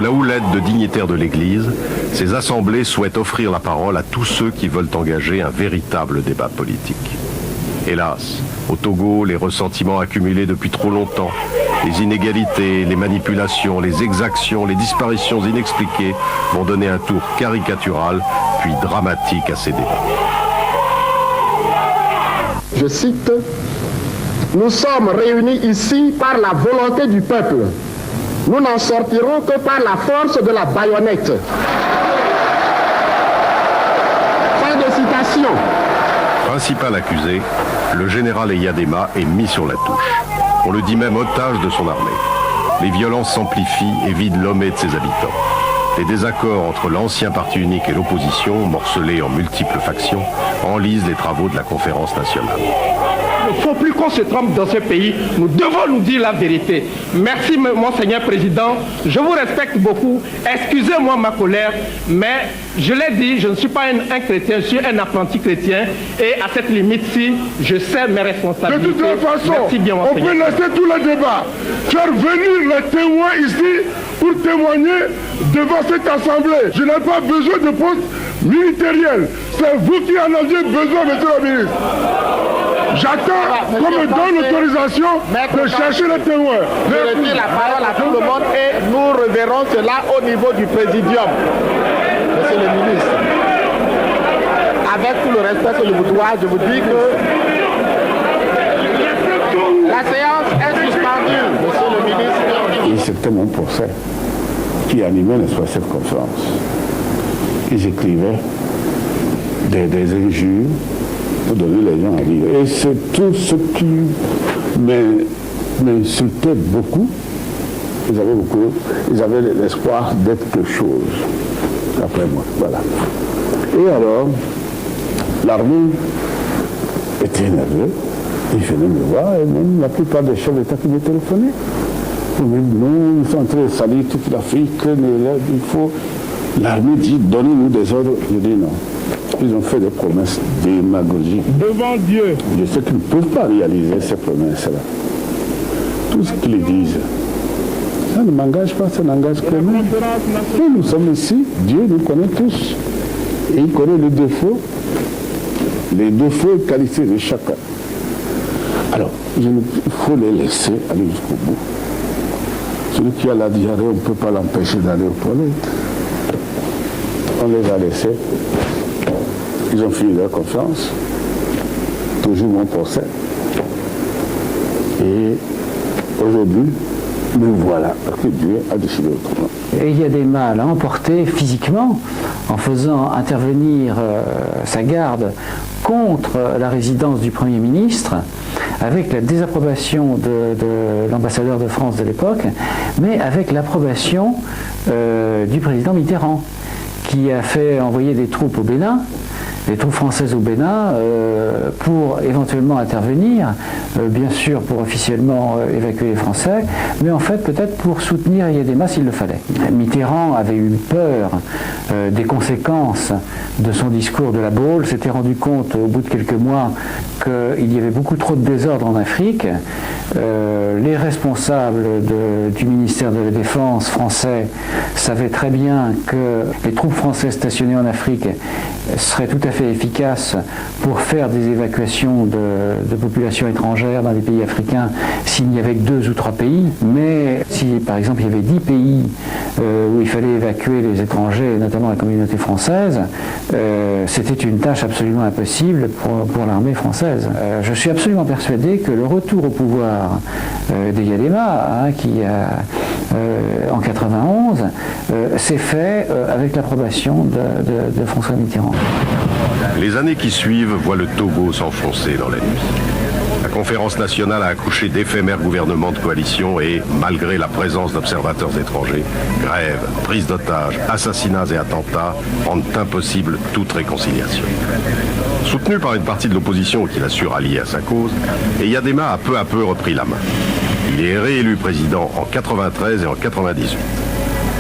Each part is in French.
la houlette de dignitaires de l'Église, ces assemblées souhaitent offrir la parole à tous ceux qui veulent engager un véritable débat politique. Hélas, au Togo, les ressentiments accumulés depuis trop longtemps, les inégalités, les manipulations, les exactions, les disparitions inexpliquées vont donner un tour caricatural puis dramatique à ces débats. Je cite, « Nous sommes réunis ici par la volonté du peuple. Nous n'en sortirons que par la force de la baïonnette. » Fin de citation. Principal accusé, le général Eyadema est mis sur la touche. On le dit même otage de son armée. Les violences s'amplifient et vident Lomé de ses habitants. Les désaccords entre l'ancien parti unique et l'opposition, morcelés en multiples factions, enlisent les travaux de la conférence nationale. Il ne faut plus qu'on se trompe dans ce pays. Nous devons nous dire la vérité. Merci, Monseigneur Président. Je vous respecte beaucoup. Excusez-moi ma colère, mais je l'ai dit, je ne suis pas un chrétien, je suis un apprenti chrétien. Et à cette limite-ci, je sais mes responsabilités. De toute façon, merci bien, on peut laisser tout le débat. Faire venir les témoins ici pour témoigner devant cette assemblée. Je n'ai pas besoin de poste ministériel. C'est vous qui en avez besoin, monsieur le ministre. J'attends qu'on me donne l'autorisation de chercher les témoins. Je redis la parole à tout le monde et nous reverrons cela au niveau du présidium. Monsieur le ministre, avec tout le respect que je vous dois, je vous dis que la séance est suspendue, monsieur le ministre. Et c'était mon procès qui animait cette conférence. Ils écrivaient des injures pour donner les gens à vivre. Et c'est tout ce qui m'insultait beaucoup. Ils avaient l'espoir d'être quelque chose, après moi. Voilà. Et alors, l'armée était énervée. Ils venaient me voir, et même la plupart des chefs d'État qui me téléphonaient. Ils me disaient, non, ils sont en train de salir toute l'Afrique, il faut... L'armée dit, donnez-nous des ordres. Je dis non. Ils ont fait des promesses démagogiques. Devant Dieu. Je sais qu'ils ne peuvent pas réaliser ces promesses-là. Tout ce qu'ils disent, ça ne m'engage pas, ça n'engage que nous. Nous sommes ici, Dieu nous connaît tous. Et il connaît les défauts et qualités de chacun. Alors, il faut les laisser aller jusqu'au bout. Celui qui a la diarrhée, on ne peut pas l'empêcher d'aller aux toilettes. On les a laissés. Ils ont fini leur conférence. Toujours mon procès. Et aujourd'hui, nous voilà, parce que Dieu a décidé autrement. Eyadema l'a emporté physiquement en faisant intervenir sa garde contre la résidence du Premier ministre, avec la désapprobation de l'ambassadeur de France de l'époque, mais avec l'approbation du président Mitterrand, qui a fait envoyer des troupes au Bénin, des troupes françaises au Bénin, pour éventuellement intervenir, bien sûr pour officiellement évacuer les Français, mais en fait peut-être pour soutenir Eyadema s'il le fallait. Mitterrand avait eu peur des conséquences de son discours de la Baule, s'était rendu compte au bout de quelques mois qu'il y avait beaucoup trop de désordre en Afrique. Les responsables du ministère de la Défense français savaient très bien que les troupes françaises stationnées en Afrique seraient tout à fait efficaces pour faire des évacuations de populations étrangères dans les pays africains s'il n'y avait que 2 ou 3 pays. Mais si par exemple il y avait 10 pays où il fallait évacuer les étrangers, notamment la communauté française, c'était une tâche absolument impossible pour l'armée française. Je suis absolument persuadé que le retour au pouvoir d'Eyadema, qui en 91, s'est fait avec l'approbation de François Mitterrand. Les années qui suivent voient le Togo s'enfoncer dans la nuit. La conférence nationale a accouché d'éphémères gouvernements de coalition et, malgré la présence d'observateurs étrangers, grèves, prises d'otages, assassinats et attentats rendent impossible toute réconciliation. Soutenu par une partie de l'opposition qui l'a su rallier à sa cause, Eyadema a peu à peu repris la main. Il est réélu président en 93 et en 98.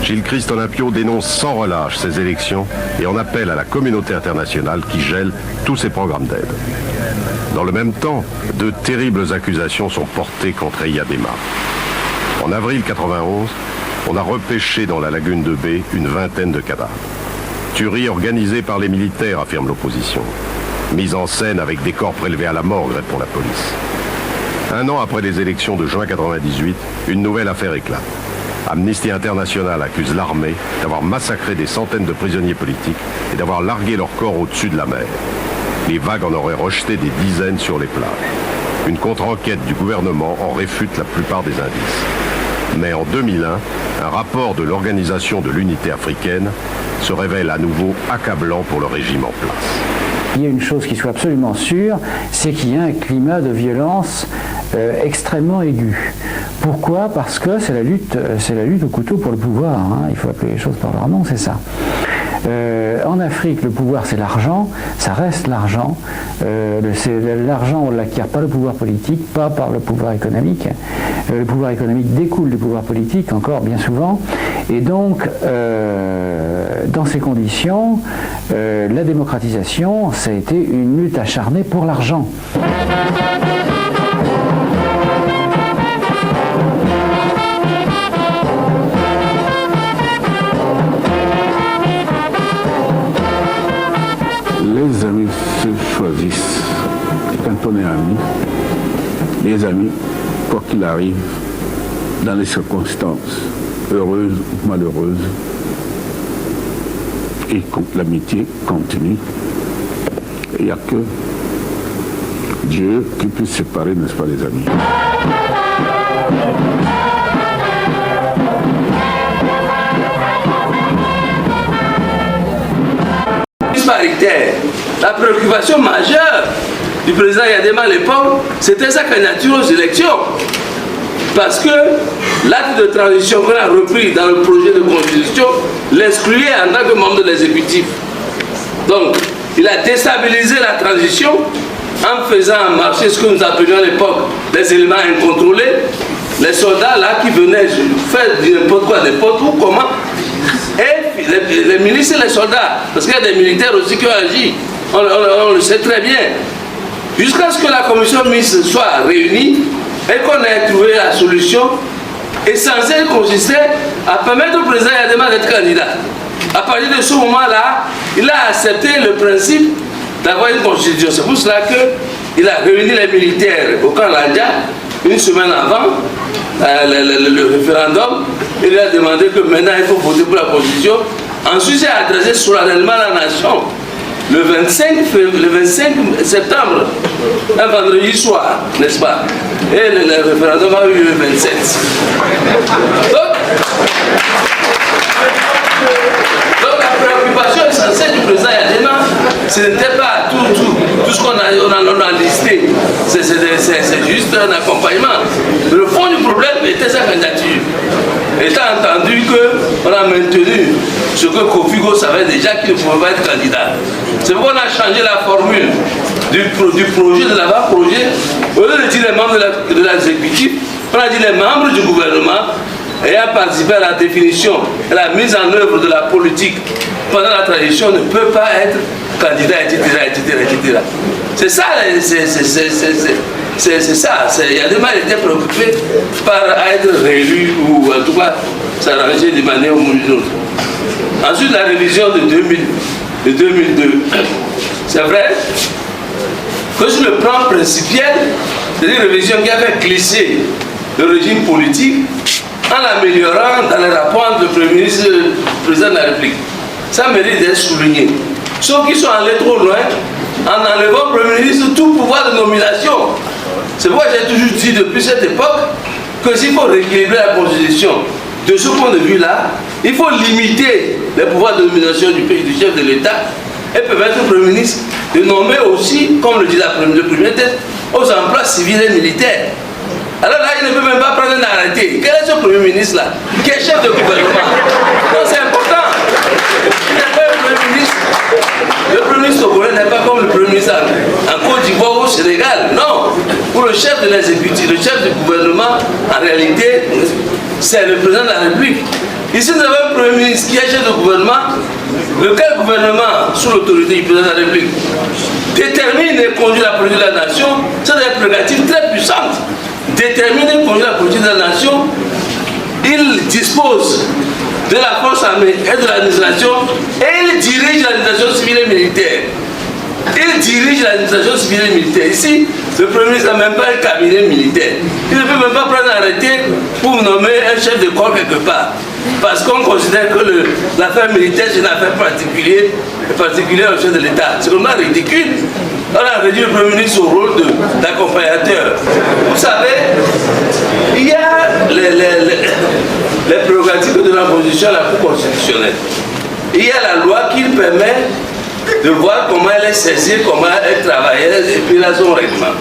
Gilles Christ Olympio dénonce sans relâche ces élections et en appelle à la communauté internationale qui gèle tous ses programmes d'aide. Dans le même temps, de terribles accusations sont portées contre Eyadema. En avril 91, On a repêché dans la lagune de Bé une vingtaine de cadavres. Tuerie organisée par les militaires, affirme l'opposition. Mise en scène avec des corps prélevés à la morgue, répond la police. Un an après les élections de juin 1998, une nouvelle affaire éclate. Amnesty International accuse l'armée d'avoir massacré des centaines de prisonniers politiques et d'avoir largué leurs corps au-dessus de la mer. Les vagues en auraient rejeté des dizaines sur les plages. Une contre-enquête du gouvernement en réfute la plupart des indices. Mais en 2001, un rapport de l'Organisation de l'Unité africaine se révèle à nouveau accablant pour le régime en place. Il y a une chose qui soit absolument sûre, c'est qu'il y a un climat de violence extrêmement aigu. Pourquoi? Parce que c'est la lutte au couteau pour le pouvoir. Hein. Il faut appeler les choses par leur nom, c'est ça. En Afrique, le pouvoir, c'est l'argent, ça reste l'argent. L'argent, on ne l'acquiert pas le pouvoir politique, pas par le pouvoir économique. Le pouvoir économique découle du pouvoir politique, encore bien souvent. Et donc, dans ces conditions, la démocratisation, ça a été une lutte acharnée pour l'argent. Les amis se choisissent. Quand on est amis, les amis, quoi qu'il arrive, dans les circonstances heureuses ou malheureuses, et l'amitié continue, il n'y a que Dieu qui puisse séparer, n'est-ce pas, les amis. La préoccupation majeure du président Yadema à l'époque, c'était sa candidature aux élections. Parce que l'acte de transition qu'on a repris dans le projet de constitution l'excluait en tant que membre de l'exécutif. Donc, il a déstabilisé la transition en faisant marcher ce que nous appelions à l'époque les éléments incontrôlés, les soldats là qui venaient faire n'importe quoi, n'importe où, comment. Et les milices et les soldats, parce qu'il y a des militaires aussi qui ont agi, on le sait très bien. Jusqu'à ce que la commission mixte soit réunie et qu'on ait trouvé la solution essentielle consistait à permettre au président Yadema d'être candidat. À partir de ce moment-là, il a accepté le principe d'avoir une constitution. C'est pour cela qu'il a réuni les militaires au camp Landia une semaine avant le référendum. Il a demandé que maintenant il faut voter pour la constitution. Ensuite, il a adressé solennellement la nation le 25 septembre, un vendredi soir, n'est-ce pas? Et le référendum a eu lieu le 27. Donc la préoccupation essentielle du président Yadema, ce n'était pas tout ce qu'on a listé. C'est juste un accompagnement. Mais le fond du problème était sa candidature. Étant entendu qu'on a maintenu ce que Kofigo savait déjà qu'il ne pouvait pas être candidat. C'est pourquoi on a changé la formule du projet, de l'avant-projet. Au lieu de dire les membres de l'exécutif, on a dit les membres du gouvernement ayant participé à la définition et la mise en œuvre de la politique pendant la transition ne peut pas être candidat, etc. C'est ça, c'est ça. Yadema était préoccupé par être réélu ou en tout cas s'arranger d'une manière ou d'une autre. Ensuite, la révision de 2002. C'est vrai que sur le plan principiel, c'est une révision qui a fait glisser le régime politique en l'améliorant dans les rapports entre le Premier ministre et le Président de la République. Ça mérite d'être souligné. Sauf qu'ils sont allés trop loin en enlevant au Premier ministre tout pouvoir de nomination. C'est pourquoi j'ai toujours dit depuis cette époque que s'il faut rééquilibrer la Constitution de ce point de vue-là, il faut limiter les pouvoirs de nomination du chef de l'État et permettre au Premier ministre de nommer aussi, comme le dit le Premier ministre, aux emplois civils et militaires. Alors là, il ne peut même pas prendre un arrêté. Quel est ce Premier ministre-là qui est chef de gouvernement? Donc c'est important. Il n'est pas le Premier ministre. Le Premier ministre togolais n'est pas comme le Premier ministre en Côte d'Ivoire ou au Sénégal. Non. Pour le chef de l'exécutif, le chef du gouvernement, en réalité, c'est le président de la République. Ici, nous avons un Premier ministre qui est chef de gouvernement. Lequel gouvernement, sous l'autorité du président de la République, détermine et conduit la politique de la nation? C'est des prérogatives très puissantes. Déterminer et conduire la politique de la nation, il qu'il dispose de la force armée et de l'administration et il dirige l'administration civile et militaire. Il dirige l'administration civile et militaire. Ici, le Premier ministre n'a même pas un cabinet militaire. Il ne peut même pas prendre un arrêté pour nommer un chef de corps quelque part. Parce qu'on considère que l'affaire militaire, c'est une affaire particulière au chef de l'État. C'est vraiment ridicule. On a réduit le Premier ministre au rôle d'accompagnateur. Vous savez, il y a les prérogatives de la position à la Cour constitutionnelle. Il y a la loi qui permet de voir comment elle est saisie, comment elle travaille, et puis là son règlement.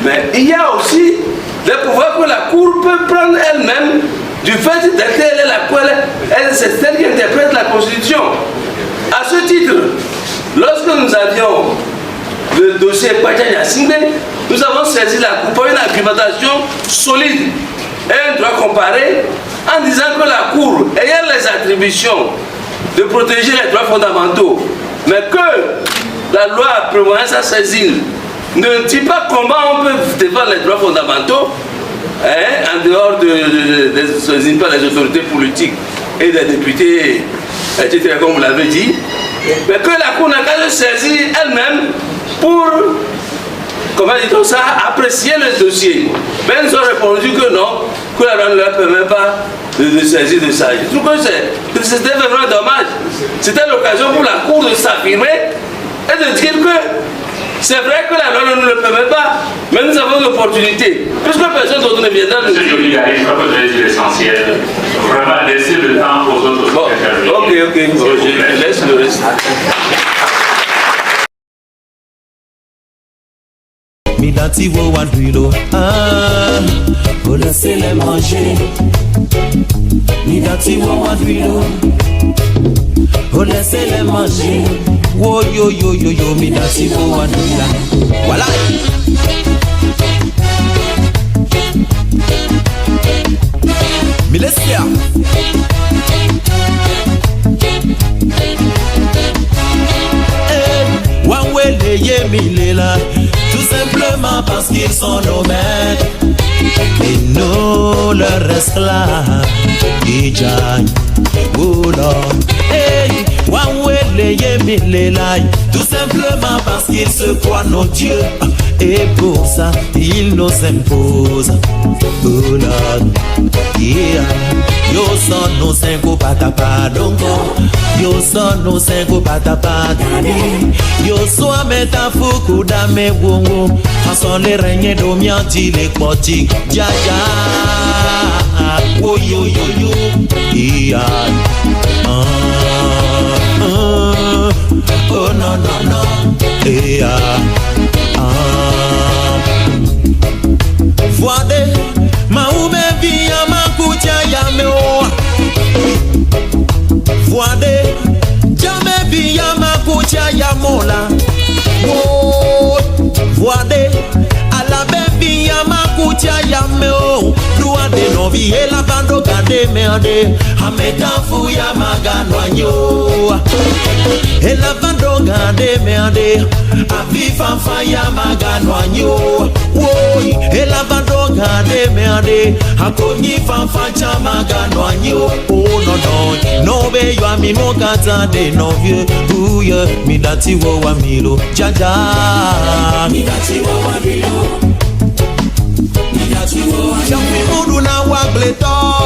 Mais il y a aussi des pouvoirs que la Cour peut prendre elle-même du fait c'est elle qui interprète la Constitution. À ce titre, lorsque nous avions le dossier Padja-Yacine, nous avons saisi la Cour pour une argumentation solide et un droit comparé en disant que la Cour, ayant les attributions de protéger les droits fondamentaux, mais que la loi prévoyant sa saisine ne dit pas comment on peut défendre les droits fondamentaux en dehors des saisines par les autorités politiques et des députés, etc., comme vous l'avez dit, mais que la Cour n'a qu'à se saisir elle-même pour, comment dit-on ça, apprécier le dossier. Mais ils ont répondu que non, que la loi ne leur permet pas de saisir de ça. Je trouve que c'était vraiment dommage. C'était l'occasion pour la Cour de s'affirmer et de dire que c'est vrai que la loi ne nous le permet pas, mais nous avons l'opportunité. Puisque personne d'autre ne viendra nous dire. Monsieur Joly, je crois que vous avez dit l'essentiel. Vraiment, laissez le temps aux autres. Bon, ok, bon, je laisse le reste. Midati wo wadwilo, oh laissez-les manger. Midati wo wadwilo, oh laissez-les manger. Wo yo yo yo yo, midati wo wadwila. Voilà. Me laisse faire. Wawele ye milela, tout simplement parce qu'ils sont nos maîtres et nous leurs esclaves. Ijay, oh Lord, hey, Wawele ye milela, tout simplement parce qu'ils se croient nos dieux et pour ça ils nous imposent. Oh Lord, yeah. Yo son no sengo patapa dongo, yo son no sengo patapa dani, yo so ameta fuku dame wongo, ason le renye do mianti le poti jaja, wo yo yo yo, iya, oh no no no, iya, voade maume via makutia ya meo, voade jamais via makutia ya mola, oh voade ala bebi ya makutia ya meo, duade novi hela bando gade meade, ametafu ya magano anyo, hela bando gade meade, avifanfa ya magano anyo, woi hela bando gade meade, akonyi fanfa cha magano anyo, oh no no, no be yo ami mokata de no vieux, ouye, midati wo wa milo, jaja, midati wo wa milo, midati wo wa milo, jampi mudu na wagleto.